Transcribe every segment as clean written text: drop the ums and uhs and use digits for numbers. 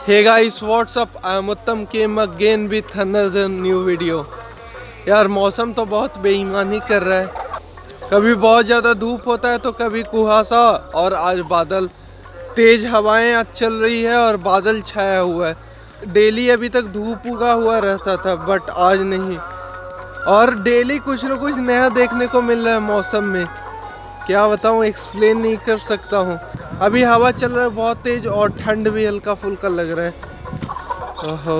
Hey guys, what's up? I am Uttam came again with another new video. यार मौसम तो बहुत बेईमानी कर रहा है। कभी बहुत ज़्यादा धूप होता है तो कभी कुहासा, और आज बादल, तेज़ हवाएं आज चल रही है और बादल छाया हुआ है। डेली अभी तक धूप उगा हुआ रहता था बट आज नहीं, और डेली कुछ न कुछ नया देखने को मिल रहा है मौसम में। क्या बताऊँ, एक्सप्लेन नहीं कर सकता हूँ। अभी हवा चल रहा है बहुत तेज और ठंड भी हल्का फुल्का लग रहा है। ओहो,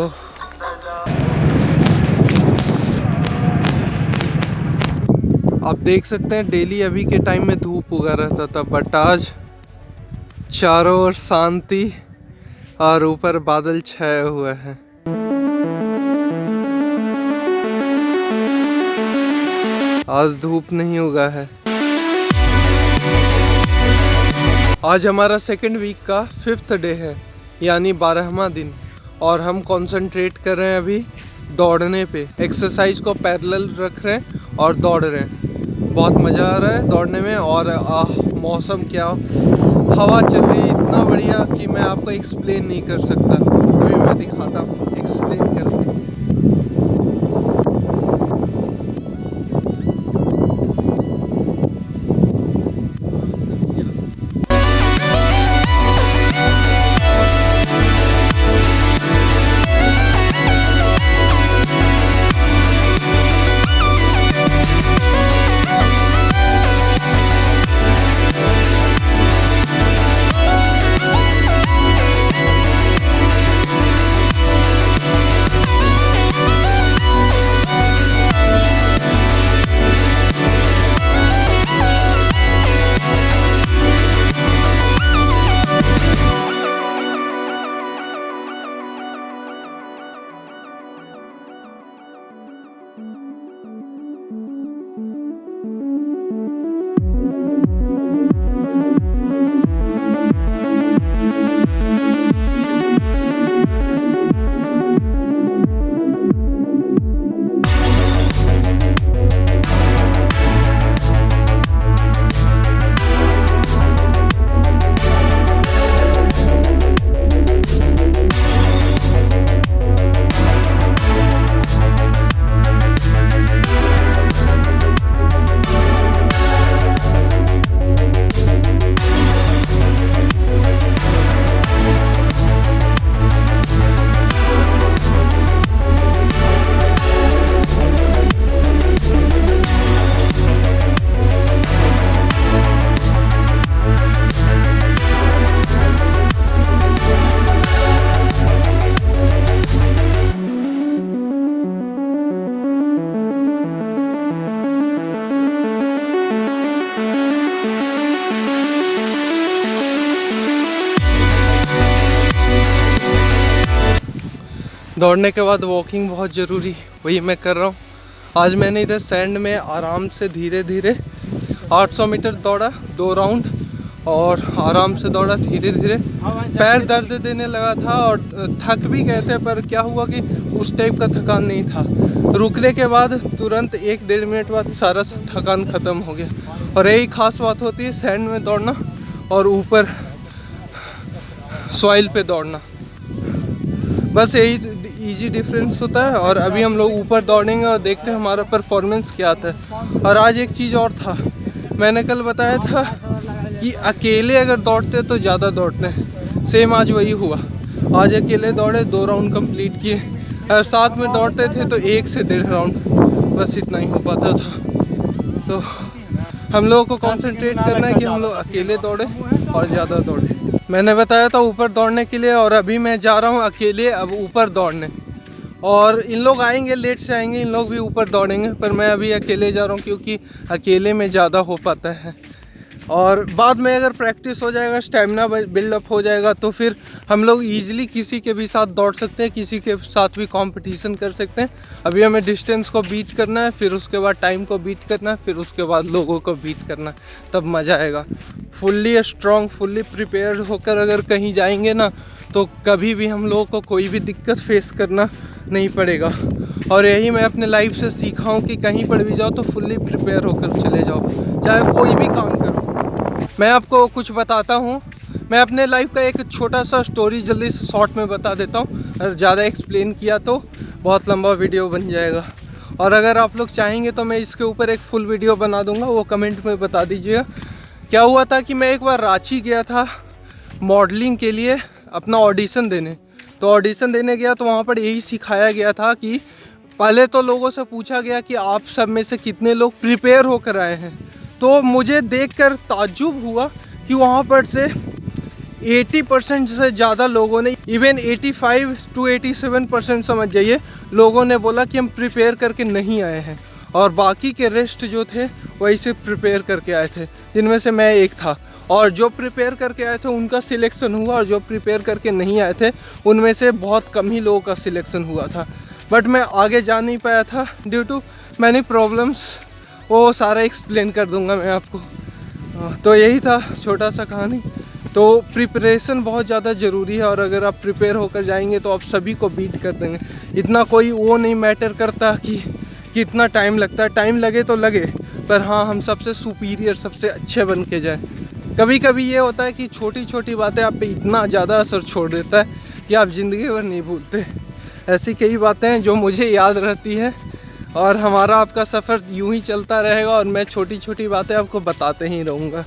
आप देख सकते हैं डेली अभी के टाइम में धूप उगा रहता था बट आज चारों ओर शांति और ऊपर बादल छाया हुआ है। आज धूप नहीं उगा है। आज हमारा सेकेंड वीक का 5th डे है, यानी 12वां दिन, और हम कंसंट्रेट कर रहे हैं अभी दौड़ने पे। एक्सरसाइज को पैरेलल रख रहे हैं और दौड़ रहे हैं। बहुत मज़ा आ रहा है दौड़ने में। और मौसम क्या, हवा चल रही है इतना बढ़िया कि मैं आपको एक्सप्लेन नहीं कर सकता। अभी मैं दिखाता हूँ एक्सप्लेन करके। दौड़ने के बाद वॉकिंग बहुत ज़रूरी, वही मैं कर रहा हूँ। आज मैंने इधर सैंड में आराम से धीरे धीरे 800 मीटर दौड़ा, 2 राउंड, और आराम से दौड़ा धीरे धीरे। पैर दर्द देने लगा था और थक भी गए थे, पर क्या हुआ कि उस टाइप का थकान नहीं था। रुकने के बाद तुरंत 1-1.5 मिनट बाद सारा थकान ख़त्म हो गया। और यही ख़ास बात होती है सैंड में दौड़ना और ऊपर सॉइल पे दौड़ना, बस यही इजी डिफरेंस होता है। और अभी हम लोग ऊपर दौड़ेंगे और देखते हैं हमारा परफॉर्मेंस क्या आता है। और आज एक चीज़ और था, मैंने कल बताया था कि अकेले अगर दौड़ते तो ज़्यादा दौड़ते हैं, सेम आज वही हुआ। आज अकेले दौड़े, 2 राउंड कंप्लीट किए। अगर साथ में दौड़ते थे तो 1 से 1.5 राउंड, बस इतना ही हो पाता था। तो हम लोगों को कंसंट्रेट करना है कि हम लोग अकेले दौड़े और ज़्यादा दौड़े। मैंने बताया था ऊपर दौड़ने के लिए, और अभी मैं जा रहा हूँ अकेले अब ऊपर दौड़ने। और इन लोग आएंगे, लेट से आएंगे, इन लोग भी ऊपर दौड़ेंगे, पर मैं अभी अकेले जा रहा हूँ क्योंकि अकेले में ज़्यादा हो पाता है। और बाद में अगर प्रैक्टिस हो जाएगा, स्टेमिना बिल्डअप हो जाएगा, तो फिर हम लोग ईजिली किसी के भी साथ दौड़ सकते हैं, किसी के साथ भी कंपटीशन कर सकते हैं। अभी हमें डिस्टेंस को बीट करना है, फिर उसके बाद टाइम को बीट करना है, फिर उसके बाद लोगों को बीट करना है, तब मज़ा आएगा। फुल्ली स्ट्रॉन्ग, फुल्ली प्रिपेयर होकर अगर कहीं जाएंगे ना, तो कभी भी हम लोगों को कोई भी दिक्कत फेस करना नहीं पड़ेगा। और यही मैं अपने लाइफ से सीखा हूँ कि कहीं पर भी जाओ तो फुल्ली प्रिपेयर होकर चले जाओ, चाहे कोई भी काम करो। मैं आपको कुछ बताता हूँ, मैं अपने लाइफ का एक छोटा सा स्टोरी जल्दी से शॉर्ट में बता देता हूँ, और ज़्यादा एक्सप्लेन किया तो बहुत लंबा वीडियो बन जाएगा। और अगर आप लोग चाहेंगे तो मैं इसके ऊपर एक फुल वीडियो बना दूंगा, वो कमेंट में बता दीजिएगा। क्या हुआ था कि मैं एक बार रांची गया था मॉडलिंग के लिए अपना ऑडिशन देने। तो ऑडिशन देने गया तो वहाँ पर यही सिखाया गया था कि पहले तो लोगों से पूछा गया कि आप सब में से कितने लोग प्रिपेयर होकर आए हैं। तो मुझे देखकर ताज्जुब हुआ कि वहाँ पर से 80% से ज़्यादा लोगों ने, इवन 85 to 87% समझ जाइए, लोगों ने बोला कि हम प्रिपेयर करके नहीं आए हैं। और बाकी के रेस्ट जो थे वही से प्रिपेयर करके आए थे, जिनमें से मैं एक था। और जो प्रिपेयर करके आए थे उनका सिलेक्शन हुआ, और जो प्रिपेयर करके नहीं आए थे उनमें से बहुत कम ही लोगों का सिलेक्शन हुआ था। बट मैं आगे जा नहीं पाया था ड्यू टू मैनी प्रॉब्लम्स, वो सारा एक्सप्लेन कर दूंगा मैं आपको। तो यही था छोटा सा कहानी। तो प्रिपरेशन बहुत ज़्यादा ज़रूरी है, और अगर आप प्रिपेयर होकर जाएंगे तो आप सभी को बीट कर देंगे। इतना कोई वो नहीं मैटर करता कि कितना टाइम लगता है, टाइम लगे तो लगे, पर हाँ हम सबसे सुपीरियर, सबसे अच्छे बन के जाएँ। कभी कभी ये होता है कि छोटी छोटी बातें आप पे इतना ज़्यादा असर छोड़ देता है कि आप ज़िंदगी भर नहीं भूलते। ऐसी कई बातें हैं जो मुझे याद रहती है, और हमारा आपका सफ़र यूं ही चलता रहेगा, और मैं छोटी छोटी बातें आपको बताते ही रहूँगा।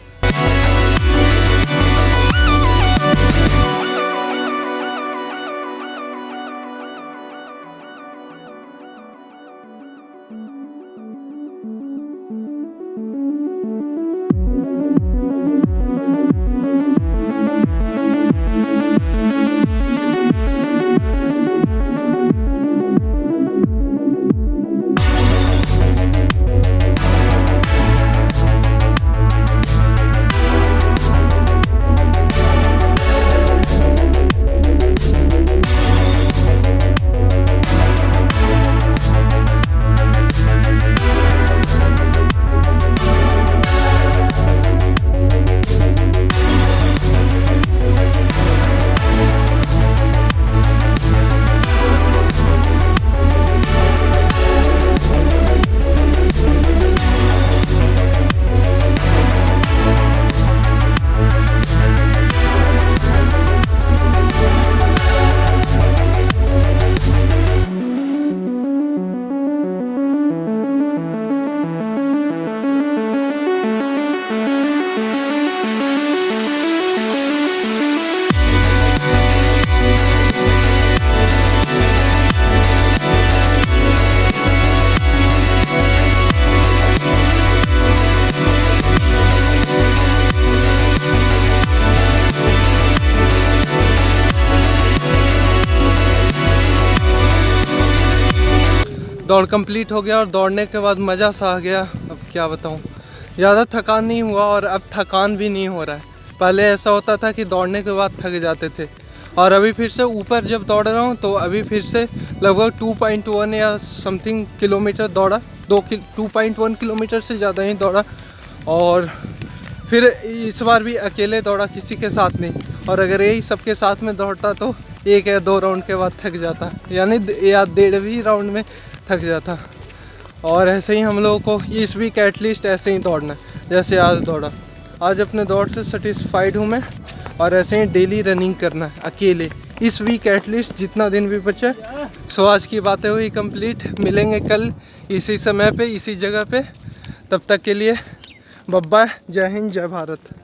दौड़ कंप्लीट हो गया, और दौड़ने के बाद मज़ा सा आ गया। अब क्या बताऊँ, ज़्यादा थकान नहीं हुआ, और अब थकान भी नहीं हो रहा है। पहले ऐसा होता था कि दौड़ने के बाद थक जाते थे, और अभी फिर से ऊपर जब दौड़ रहा हूँ तो अभी फिर से लगभग 2.1 या समथिंग किलोमीटर दौड़ा। 2.1 किलोमीटर से ज़्यादा ही दौड़ा, और फिर इस बार भी अकेले दौड़ा, किसी के साथ नहीं। और अगर यही सबके साथ में दौड़ता तो 1 या 2 राउंड के बाद थक जाता, यानी या 1.5 राउंड में थक जाता। और ऐसे ही हम लोगों को इस वीक एटलीस्ट ऐसे ही दौड़ना है जैसे आज दौड़ा। आज अपने दौड़ से सेटिस्फाइड हूँ मैं, और ऐसे ही डेली रनिंग करना है अकेले इस वीक एटलीस्ट, जितना दिन भी बचा। सो आज की बातें हुई कंप्लीट। मिलेंगे कल इसी समय पे, इसी जगह पे। तब तक के लिए बाय बाय। जय हिंद, जय भारत।